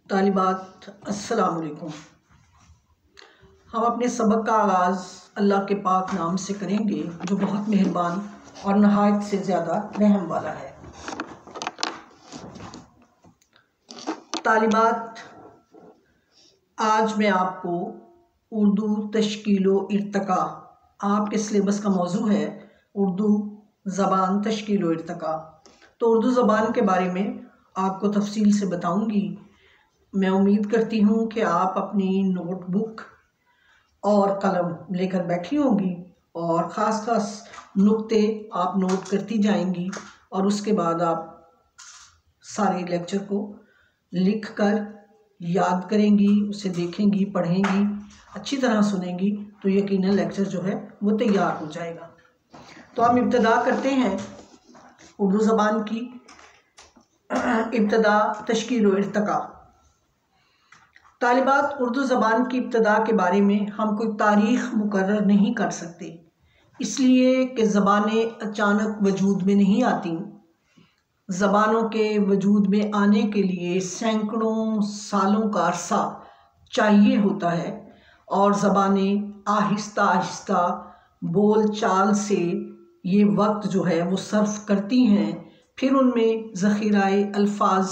तालिबात अस्सलाम वालेकुम। हम अपने सबक का आगाज़ अल्लाह के पाक नाम से करेंगे जो बहुत मेहरबान और नहायत से ज़्यादा रहम वाला है। तालिबात, आज मैं आपको उर्दू तश्कीलो इर्तका, आपके सिलेबस का मौजू है उर्दू ज़बान तश्कीलो इर्तका। तो उर्दू ज़बान के बारे में आपको तफसील से बताऊंगी। मैं उम्मीद करती हूँ कि आप अपनी नोटबुक और कलम लेकर बैठी होंगी और ख़ास नुक्ते आप नोट करती जाएंगी और उसके बाद आप सारे लेक्चर को लिख कर याद करेंगी, उसे देखेंगी, पढ़ेंगी, अच्छी तरह सुनेंगी तो यकीनन लेक्चर जो है वो तैयार हो जाएगा। तो हम इब्तदा करते हैं उर्दू ज़बान की। इब्तदा तश्कील व इर्तका। तालिबात, उर्दू ज़बान की इब्तदा के बारे में हम कोई तारीख़ मुकर्रर नहीं कर सकते, इसलिए कि ज़बानें अचानक वजूद में नहीं आती। ज़बानों के वजूद में आने के लिए सैकड़ों सालों का अरसा चाहिए होता है और ज़बानें आहिस्ता आहिस्ता बोल चाल से ये वक्त जो है वो सर्फ करती हैं, फिर उनमें ज़ख़ीराए अल्फाज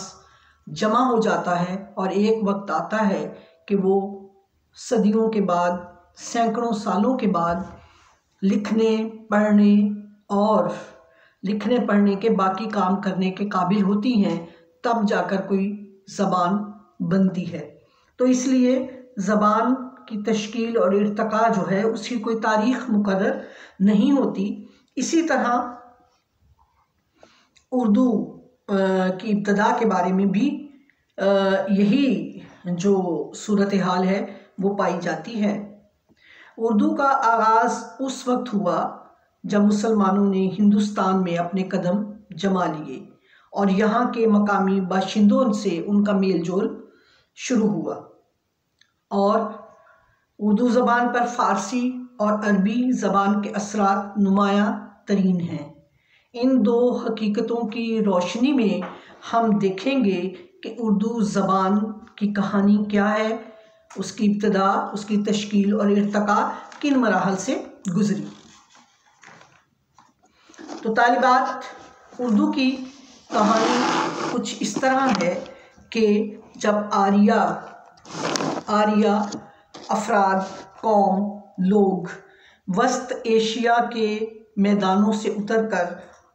जमा हो जाता है और एक वक्त आता है कि वो सदियों के बाद, सैकड़ों सालों के बाद लिखने पढ़ने के बाकी काम करने के काबिल होती हैं, तब जाकर कोई ज़बान बनती है। तो इसलिए ज़बान की तश्कील और इर्तका जो है उसकी कोई तारीख़ मुकर्रर नहीं होती। इसी तरह उर्दू की इब्तदा के बारे में भी यही जो सूरत हाल है वो पाई जाती है। उर्दू का आगाज़ उस वक्त हुआ जब मुसलमानों ने हिंदुस्तान में अपने कदम जमा लिए और यहाँ के मकामी बाशिंदों से उनका मेल जोल शुरू हुआ और उर्दू ज़बान पर फ़ारसी और अरबी ज़बान के असरात नुमायाँ तरीन हैं। इन दो हकीकतों की रोशनी में हम देखेंगे कि उर्दू ज़बान की कहानी क्या है, उसकी इब्तदा, उसकी तश्कील और इर्तका किन मराहल से गुजरी। तो तालिबात, उर्दू की कहानी कुछ इस तरह है कि जब आर्या अफराद, कौम, लोग वस्त एशिया के मैदानों से उतरकर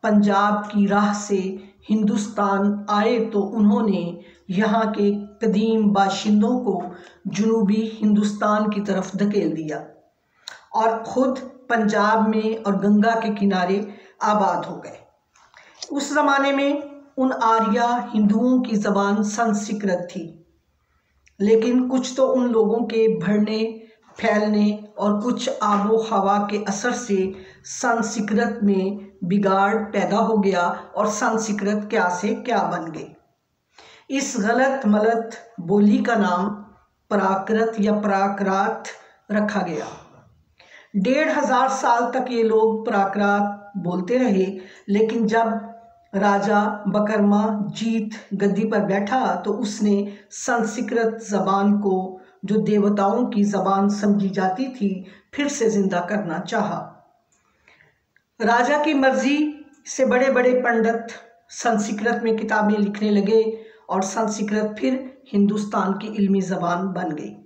पंजाब की राह से हिंदुस्तान आए तो उन्होंने यहाँ के कदीम बाशिंदों को जुनूबी हिंदुस्तान की तरफ धकेल दिया और ख़ुद पंजाब में और गंगा के किनारे आबाद हो गए। उस ज़माने में उन आर्या हिंदुओं की ज़बान संस्कृत थी, लेकिन कुछ तो उन लोगों के बढ़ने फैलने और कुछ आबो हवा के असर से संस्कृत में बिगाड़ पैदा हो गया और संस्कृत क्या से क्या बन गई। इस गलत मलत बोली का नाम प्राकृत या प्राक्रात रखा गया। 1500 साल तक ये लोग प्राक्रात बोलते रहे, लेकिन जब राजा बकरमा जीत गद्दी पर बैठा तो उसने संस्कृत ज़बान को, जो देवताओं की ज़बान समझी जाती थी, फिर से ज़िंदा करना चाहा। राजा की मर्ज़ी से बड़े बड़े पंडित संस्कृत में किताबें लिखने लगे और संस्कृत फिर हिंदुस्तान की इल्मी ज़बान बन गई।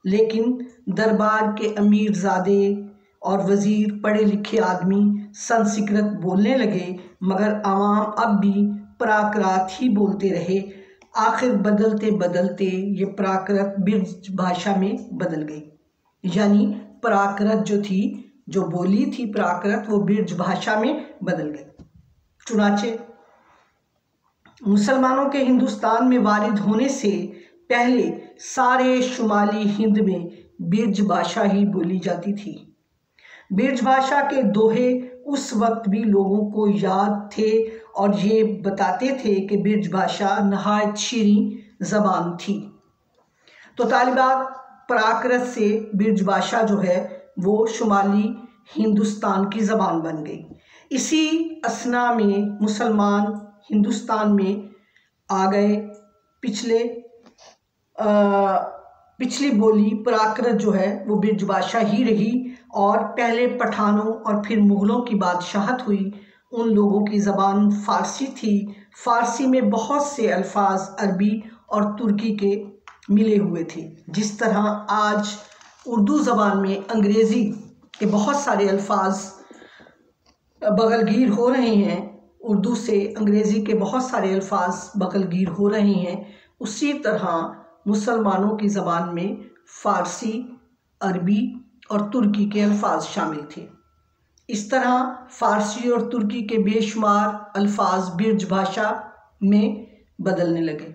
लेकिन दरबार के अमीरज़ादे और वज़ीर, पढ़े लिखे आदमी संस्कृत बोलने लगे, मगर आवाम अब भी प्राकृत ही बोलते रहे। आखिर बदलते बदलते ये प्राकृत ब्रज भाषा में बदल गई, यानी प्राकृत जो थी, जो बोली थी प्राकृत, वो ब्रज भाषा में बदल गई। चुनाचे मुसलमानों के हिंदुस्तान में वारिद होने से पहले सारे शुमाली हिंद में ब्रज भाषा ही बोली जाती थी। ब्रज भाषा के दोहे उस वक्त भी लोगों को याद थे और ये बताते थे कि ब्रज भाषा नहायत शीरीं ज़बान थी। तो तालिबात, प्राकृत से ब्रज भाषा जो है वो शुमाली हिंदुस्तान की ज़बान बन गई। इसी असना में मुसलमान हिंदुस्तान में आ गए। पिछले पिछली बोली प्राकृत जो है वो ब्रिज भाषा ही रही, और पहले पठानों और फिर मुग़लों की बादशाहत हुई, उन लोगों की ज़बान फ़ारसी थी। फ़ारसी में बहुत से अल्फाज अरबी और तुर्की के मिले हुए थे। जिस तरह आज उर्दू ज़बान में अंग्रेज़ी के बहुत सारे अल्फाज बगलगीर हो रहे हैं, उर्दू से अंग्रेज़ी के बहुत सारे अल्फाज बगलगीर हो रहे हैं, उसी तरह मुसलमानों की ज़बान में फ़ारसी, अरबी और तुर्की के अल्फाज शामिल थे। इस तरह फ़ारसी और तुर्की के बेशुमार अल्फाज ब्रिज भाषा में बदलने लगे।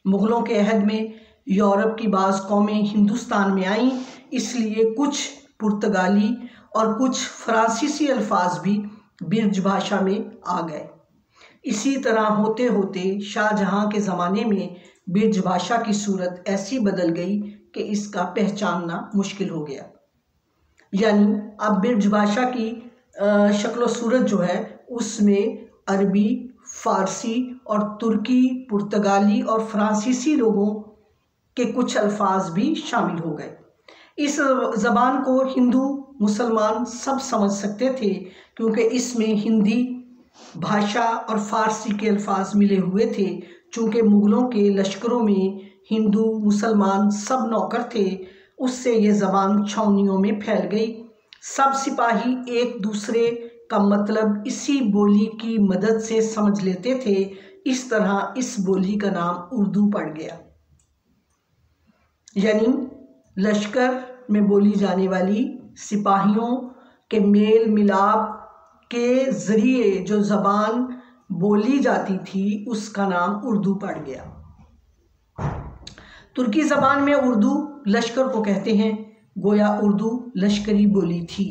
मुग़लों के अहद में यूरोप की बाज़ कौमें हिंदुस्तान में आईं, इसलिए कुछ पुर्तगाली और कुछ फ़्रांसीसी अल्फाज भी ब्रिज भाषा में आ गए। इसी तरह होते होते शाहजहाँ के ज़माने में ब्रिज भाषा की सूरत ऐसी बदल गई कि इसका पहचानना मुश्किल हो गया। यानी अब ब्रिज भाषा की शक्ल सूरत जो है उसमें अरबी, फ़ारसी और तुर्की, पुर्तगाली और फ़्रांसीसी लोगों के कुछ अल्फाज भी शामिल हो गए। इस ज़बान को हिंदू मुसलमान सब समझ सकते थे, क्योंकि इसमें हिंदी भाषा और फ़ारसी के अल्फाज मिले हुए थे। चूँकि मुग़लों के लश्करों में हिंदू मुसलमान सब नौकर थे, उससे ये ज़बान छावनियों में फैल गई। सब सिपाही एक दूसरे का मतलब इसी बोली की मदद से समझ लेते थे। इस तरह इस बोली का नाम उर्दू पड़ गया। यानी लश्कर में बोली जाने वाली सिपाहियों के मेल मिलाप के ज़रिए जो ज़बान बोली जाती थी उसका नाम उर्दू पड़ गया। तुर्की ज़बान में उर्दू लश्कर को कहते हैं, गोया उर्दू लश्करी बोली थी।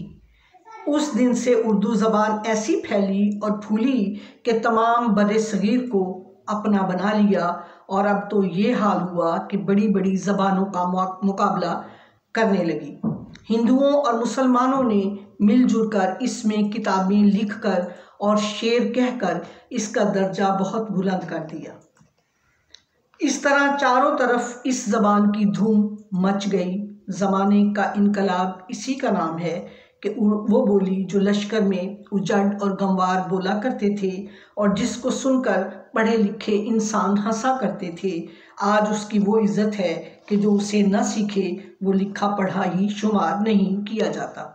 उस दिन से उर्दू ज़बान ऐसी फैली और फूली कि तमाम बरे-सग़ीर को अपना बना लिया, और अब तो ये हाल हुआ कि बड़ी बड़ी ज़बानों का मुकाबला करने लगी। हिंदुओं और मुसलमानों ने मिलजुल कर इसमें किताबें लिखकर और शेर कहकर इसका दर्जा बहुत बुलंद कर दिया। इस तरह चारों तरफ इस ज़बान की धूम मच गई। ज़माने का इनकलाब इसी का नाम है कि वो बोली जो लश्कर में उजड़ और गंवार बोला करते थे और जिसको सुनकर पढ़े लिखे इंसान हंसा करते थे, आज उसकी वो इज़्ज़त है कि जो उसे न सीखे वो लिखा पढ़ा ही शुमार नहीं किया जाता।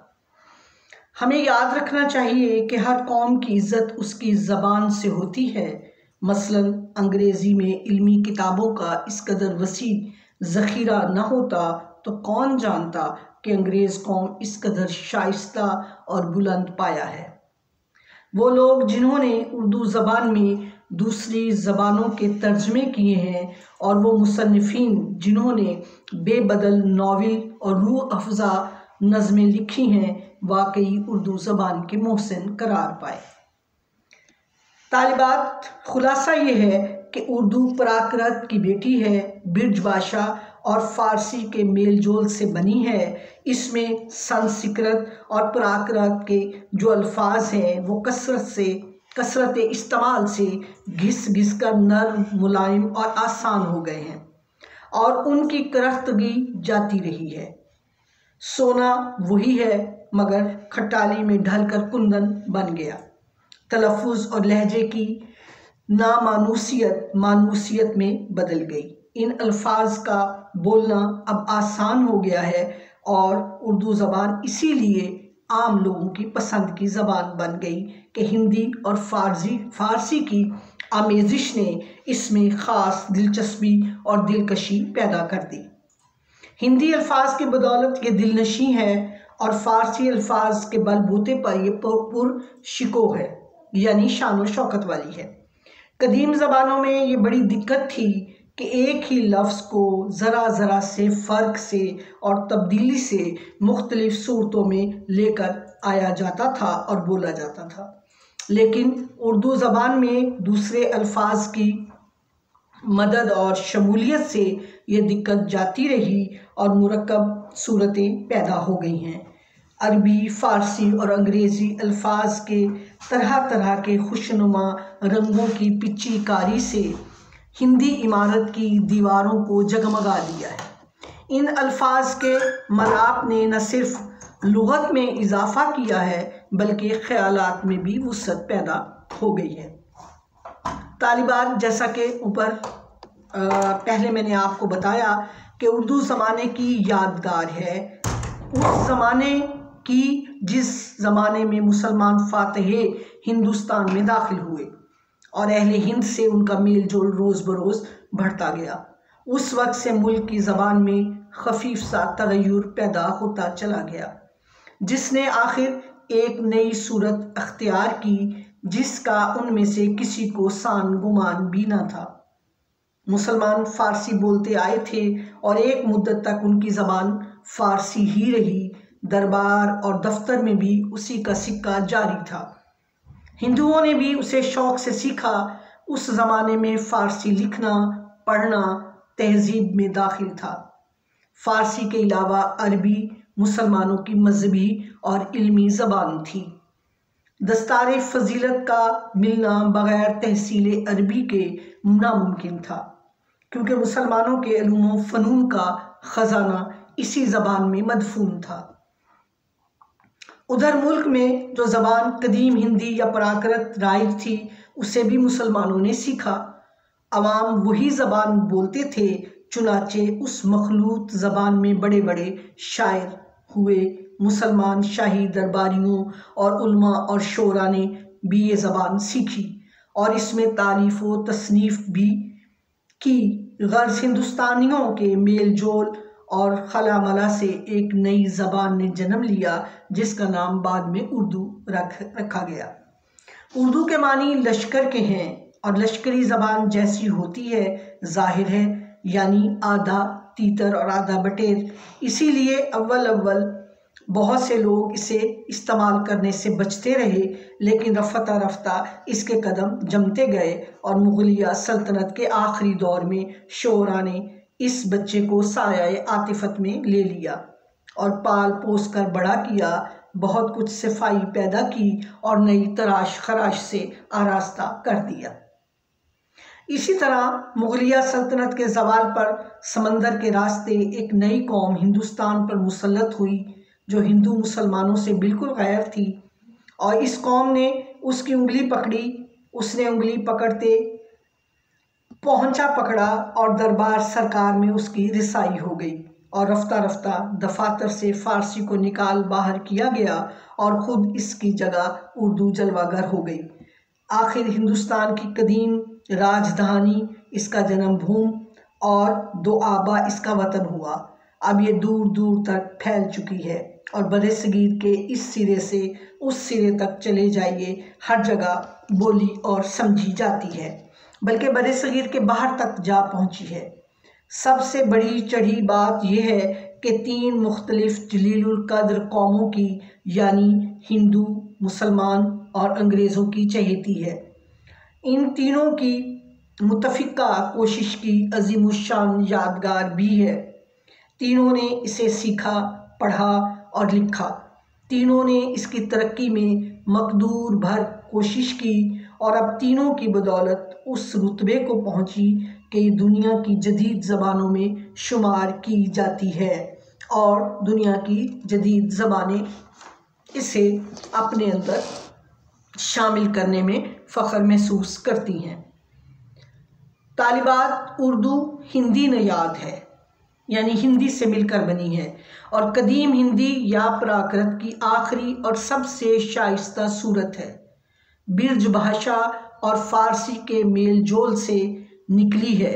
हमें याद रखना चाहिए कि हर कौम की इज़्ज़त उसकी ज़बान से होती है। मसलन अंग्रेज़ी में इल्मी किताबों का इस कदर वसी ज़ख़ीरा न होता तो कौन जानता कि अंग्रेज़ कौम इस कदर शाइस्ता और बुलंद पाया है। वो लोग जिन्होंने उर्दू ज़बान में दूसरी ज़बानों के तर्जमे किए हैं, और वो मुसन्निफ़ीन जिन्होंने बेबदल नावल और रूह अफ़ज़ा नज़में लिखी हैं, वाकई उर्दू ज़बान के मोहसिन करार पाए। तालिबात खुलासा ये है कि उर्दू प्राकृत की बेटी है, ब्रिज भाषा और फ़ारसी के मेल जोल से बनी है। इसमें संस्कृत और प्राकृत के जो अल्फाज हैं वो कसरत इस्तेमाल से घिस घिस कर नर्म, मुलायम और आसान हो गए हैं, और उनकी करख्तगी जाती रही है। सोना वही है मगर खटाली में ढलकर कुंदन बन गया। तलफ़ुज़ और लहजे की नामानूसियत मानूसियत में बदल गई। इन अल्फाज का बोलना अब आसान हो गया है, और उर्दू ज़बान इसीलिए आम लोगों की पसंद की ज़बान बन गई कि हिंदी और फ़ारसी की आमेज़िश ने इसमें ख़ास दिलचस्पी और दिलकशी पैदा कर दी। हिंदी अल्फाज की बदौलत ये दिलनशी है, और फ़ारसी अल्फाज के बलबूते पर ये पुरशिको है, यानी शान और शौकत वाली है। कदीम ज़बानों में ये बड़ी दिक्कत थी कि एक ही लफ्ज़ को ज़रा ज़रा से फ़र्क से और तब्दीली से मुख्तलिफ़ सूरतों में लेकर आया जाता था और बोला जाता था। लेकिन उर्दू ज़बान में दूसरे अल्फाज की मदद और शमूलियत से ये दिक्कत जाती रही और मुरक्कब सूरतें पैदा हो गई हैं। अरबी, फ़ारसी और अंग्रेज़ी अल्फाज के तरह तरह के खुशनुमा रंगों की पिच्चीकारी से हिंदी इमारत की दीवारों को जगमगा दिया है। इन अल्फाज के मलाप ने न सिर्फ लुगत में इजाफ़ा किया है बल्कि ख़यालात में भी वुसअत पैदा हो गई है। तालिबात, जैसा कि ऊपर पहले मैंने आपको बताया कि उर्दू ज़माने की यादगार है, उस ज़माने की जिस ज़माने में मुसलमान फातह हिंदुस्तान में दाखिल हुए और अहले हिंद से उनका मेल जोल रोज़ बरोज़ बढ़ता गया। उस वक्त से मुल्क की ज़बान में खफीफ सा तगय्युर पैदा होता चला गया, जिसने आखिर एक नई सूरत अख्तियार की जिसका उनमें से किसी को सान गुमान भी न था। मुसलमान फ़ारसी बोलते आए थे और एक मुद्दत तक उनकी ज़बान फ़ारसी ही रही। दरबार और दफ्तर में भी उसी का सिक्का जारी था। हिंदुओं ने भी उसे शौक़ से सीखा। उस ज़माने में फ़ारसी लिखना पढ़ना तहजीब में दाखिल था। फ़ारसी के अलावा अरबी मुसलमानों की मजहबी और इल्मी ज़बान थी। दस्तार फ़जीलत का मिलना बग़ैर तहसील अरबी के नामुमकिन था, क्योंकि मुसलमानों के इल्म व फ़नून का ख़जाना इसी ज़बान में मदफून था। उधर मुल्क में जो ज़बान कदीम हिंदी या प्राकृत राइज थी उसे भी मुसलमानों ने सीखा। अवाम वही ज़बान बोलते थे, चुनाचे उस मखलूत ज़बान में बड़े बड़े शायर हुए। मुसलमान शाही दरबारियों और उलमा और शोरा ने भी ये ज़बान सीखी और इसमें तारीफ़ व तसनीफ़ भी की। गर्ज़ हिंदुस्तानियों के मेल जोल और खला मला से एक नई ज़बान ने जन्म लिया जिसका नाम बाद में उर्दू रखा गया। उर्दू के मानी लश्कर के हैं और लश्करी ज़बान जैसी होती है ज़ाहिर है, यानी आधा तीतर और आधा बटेर। इसीलिए अव्वल बहुत से लोग इसे इस्तेमाल करने से बचते रहे, लेकिन रफ्ता रफ्ता इसके कदम जमते गए और मुग़लिया सल्तनत के आखिरी दौर में शोरा ने इस बच्चे को साया आतिफत में ले लिया और पाल पोस कर बड़ा किया, बहुत कुछ सफाई पैदा की और नई तराश खराश से आरास्ता कर दिया। इसी तरह मुग़लिया सल्तनत के ज़वाल पर समंदर के रास्ते एक नई कौम हिंदुस्तान पर मुसल्लत हुई जो हिंदू मुसलमानों से बिल्कुल गैर थी, और इस कौम ने उसकी उंगली पकड़ी। उसने उंगली पकड़ते पहुंचा पकड़ा और दरबार सरकार में उसकी रिसाई हो गई और रफ्ता रफ्ता दफातर से फ़ारसी को निकाल बाहर किया गया और ख़ुद इसकी जगह उर्दू जलवागर हो गई। आखिर हिंदुस्तान की कदीम राजधानी, इसका जन्मभूमि और दो आबा इसका वतन हुआ, अब ये दूर दूर तक फैल चुकी है और बरे-सगीर के इस सिरे से उस सिरे तक चले जाइए, हर जगह बोली और समझी जाती है, बल्कि बरे-सगीर के बाहर तक जा पहुंची है। सबसे बड़ी चढ़ी बात यह है कि 3 मुख्तलिफ जलीलुल कद्र कौमों की, यानी हिंदू, मुसलमान और अंग्रेज़ों की चहेती है। इन तीनों की मुतफ़िका कोशिश की अज़ीमुश्शान यादगार भी है। तीनों ने इसे सीखा, पढ़ा और लिखा। तीनों ने इसकी तरक्की में मकदूर भर कोशिश की और अब तीनों की बदौलत उस रुतबे को पहुंची कि दुनिया की जदीद ज़बानों में शुमार की जाती है और दुनिया की जदीद ज़बानें इसे अपने अंदर शामिल करने में फ़ख्र महसूस करती हैं। तालिबात उर्दू हिंदी नयाद है, यानी हिंदी से मिलकर बनी है और कदीम हिंदी या प्राकृत की आखिरी और सबसे शाइस्ता सूरत है। बिरज भाषा और फ़ारसी के मेल जोल से निकली है।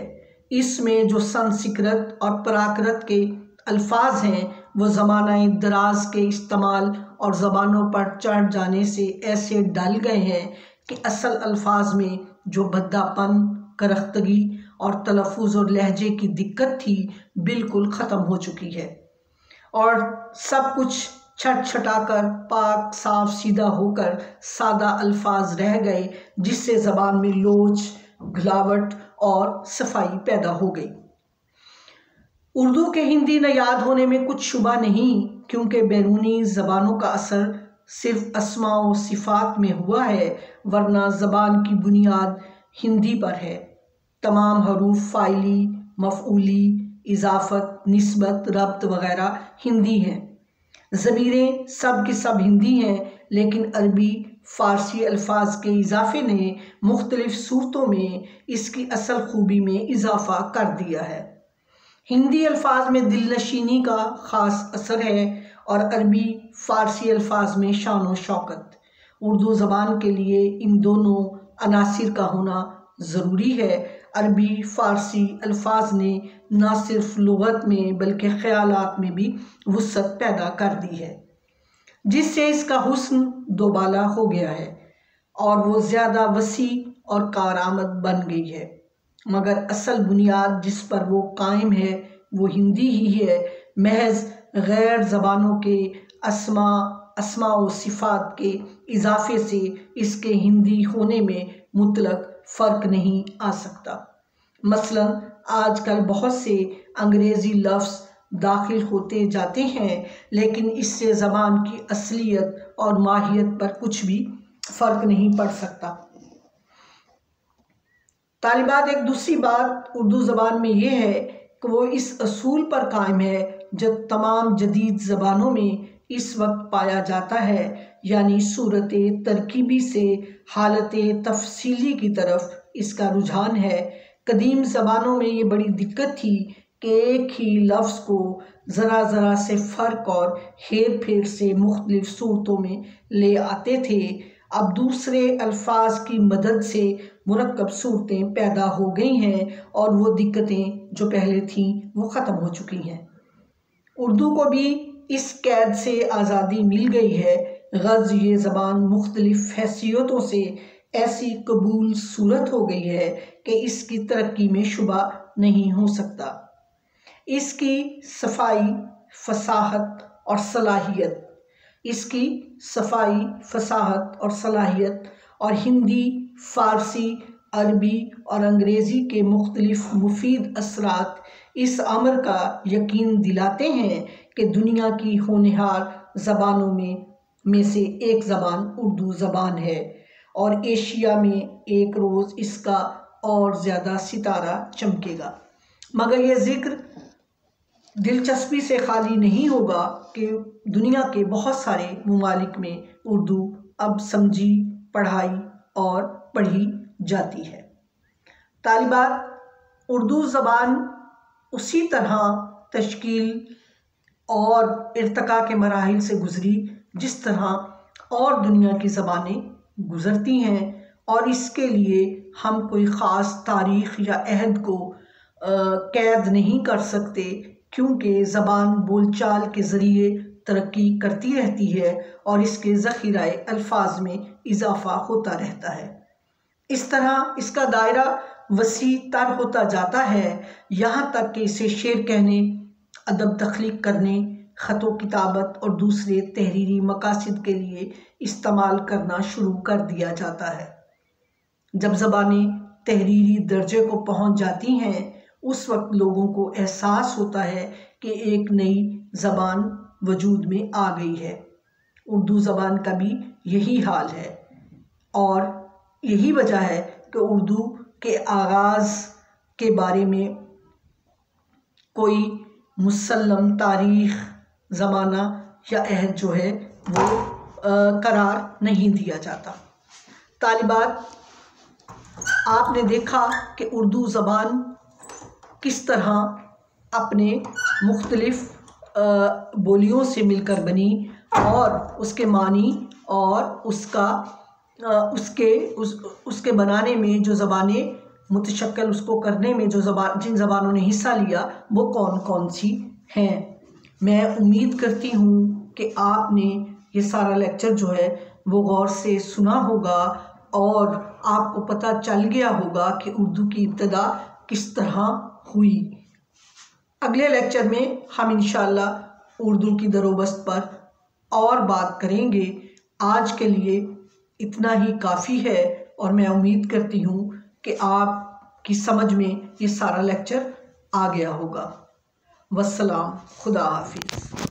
इसमें जो संस्कृत और प्राकृत के अल्फाज हैं वो ज़माना दराज के इस्तेमाल और ज़बानों पर चढ़ जाने से ऐसे डल गए हैं कि असल अल्फाज में जो भद्दापन, करख्तगी और तलफ़ुज़ और लहजे की दिक्कत थी बिल्कुल ख़त्म हो चुकी है और सब कुछ छट छटाकर पाक साफ सीधा होकर सादा अल्फाज रह गए, जिससे ज़बान में लोच, घुलावट और सफाई पैदा हो गई। उर्दू के हिंदी नयाद होने में कुछ शुबा नहीं, क्योंकि बैरूनी ज़बानों का असर सिर्फ अस्मा व सिफ़ात में हुआ है, वरना ज़बान की बुनियाद हिंदी पर है। तमाम हरूफ फ़ाइली, मफ़ऊली, इज़ाफ़त, निस्बत, रब्त वग़ैरह हिंदी हैं। ज़मीरें सब की सब हिंदी हैं, लेकिन अरबी फ़ारसी अल्फाज के इजाफ़े ने मुख्तलिफ़ सूरतों में इसकी असल खूबी में इजाफ़ा कर दिया है। हिंदी अल्फाज में दिलनशीनी का ख़ास असर है और अरबी फ़ारसी अल्फाज में शान व शौकत। उर्दू ज़बान के लिए इन दोनों अनासिर का होना ज़रूरी है। अरबी फ़ारसी अल्फाज ने न सिर्फ लुग़त में बल्कि ख़यालात में भी वुसअत पैदा कर दी है, जिससे इसका हुस्न दोबाला हो गया है और वो ज़्यादा वसी और कारआमद बन गई है। मगर असल बुनियाद जिस पर वो कायम है वो हिंदी ही है। महज गैर ज़बानों के अस्मा व सिफ़ात के इजाफ़े से इसके हिंदी होने में मुतलक फ़र्क नहीं आ सकता। मसलन आजकल बहुत से अंग्रेज़ी लफ्ज़ दाखिल होते जाते हैं, लेकिन इससे ज़बान की असलियत और माहियत पर कुछ भी फ़र्क नहीं पड़ सकता। तालिबात, एक दूसरी बात उर्दू ज़बान में यह है कि वो इस असूल पर कायम है जब तमाम जदीद ज़बानों में इस वक्त पाया जाता है, यानी सूरत तरकीबी से हालत तफसीली की तरफ इसका रुझान है। कदीम ज़बानों में ये बड़ी दिक्कत थी कि एक ही लफ्ज़ को ज़रा ज़रा से फ़र्क और हेर फेर से मुख्तलिफ़ सूरतों में ले आते थे। अब दूसरे अल्फाज की मदद से मुरक्कब सूरतें पैदा हो गई हैं और वो दिक्कतें जो पहले थीं वो ख़त्म हो चुकी हैं। उर्दू को भी इस कैद से आज़ादी मिल गई है। ग़ज़ ये ज़बान मुख्तलिफ़ हैसियतों से ऐसी कबूल सूरत हो गई है कि इसकी तरक्की में शुबा नहीं हो सकता। इसकी सफ़ाई, फसाहत और सलाहियत और हिंदी, फ़ारसी, अरबी और अंग्रेज़ी के मुख्तलिफ़ मुफीद असरात इस अमर का यकीन दिलाते हैं कि दुनिया की होनहार ज़बानों में से एक ज़बान उर्दू ज़बान है और एशिया में एक रोज़ इसका और ज़्यादा सितारा चमकेगा। मगर यह ज़िक्र दिलचस्पी से खाली नहीं होगा कि दुनिया के बहुत सारे ममालिक में उर्दू अब समझी, पढ़ाई और पढ़ी जाती है। तालिबात, उर्दू ज़बान उसी तरह तश्कील और इर्तिका के मराहिल से गुज़री जिस तरह और दुनिया की ज़बानें गुज़रती हैं, और इसके लिए हम कोई ख़ास तारीख़ या अहद को कैद नहीं कर सकते, क्योंकि ज़बान बोलचाल के ज़रिए तरक्की करती रहती है और इसके ज़ख़ीराए अल्फाज में इजाफ़ा होता रहता है। इस तरह इसका दायरा वसी तर होता जाता है, यहाँ तक कि इसे शेर कहने, अदब तख्लीक करने, ख़तो किताबत और दूसरे तहरीरी मकासद के लिए इस्तेमाल करना शुरू कर दिया जाता है। जब ज़बानें तहरीरी दर्जे को पहुँच जाती हैं, उस वक्त लोगों को एहसास होता है कि एक नई ज़बान वजूद में आ गई है। उर्दू ज़बान का भी यही हाल है और यही वजह है कि उर्दू के आगाज़ के बारे में कोई मुसल्लम तारीख़, ज़माना या अहद जो है वो करार नहीं दिया जाता। तालिबात, आपने देखा कि उर्दू ज़बान किस तरह अपने मुख्तलिफ़ बोलियों से मिलकर बनी और उसके मानी और उसके बनाने में जो ज़बानें मुतशक्किल उसको करने में जिन ज़बानों ने हिस्सा लिया वो कौन कौन सी हैं। मैं उम्मीद करती हूँ कि आपने ये सारा लेक्चर जो है वो गौर से सुना होगा और आपको पता चल गया होगा कि उर्दू की इब्तिदा किस तरह हुई। अगले लेक्चर में हम इंशाअल्लाह उर्दू की दरोबस्त पर और बात करेंगे। आज के लिए इतना ही काफ़ी है और मैं उम्मीद करती हूँ कि आपकी समझ में ये सारा लेक्चर आ गया होगा। वस्सलाम, खुदा हाफिज़।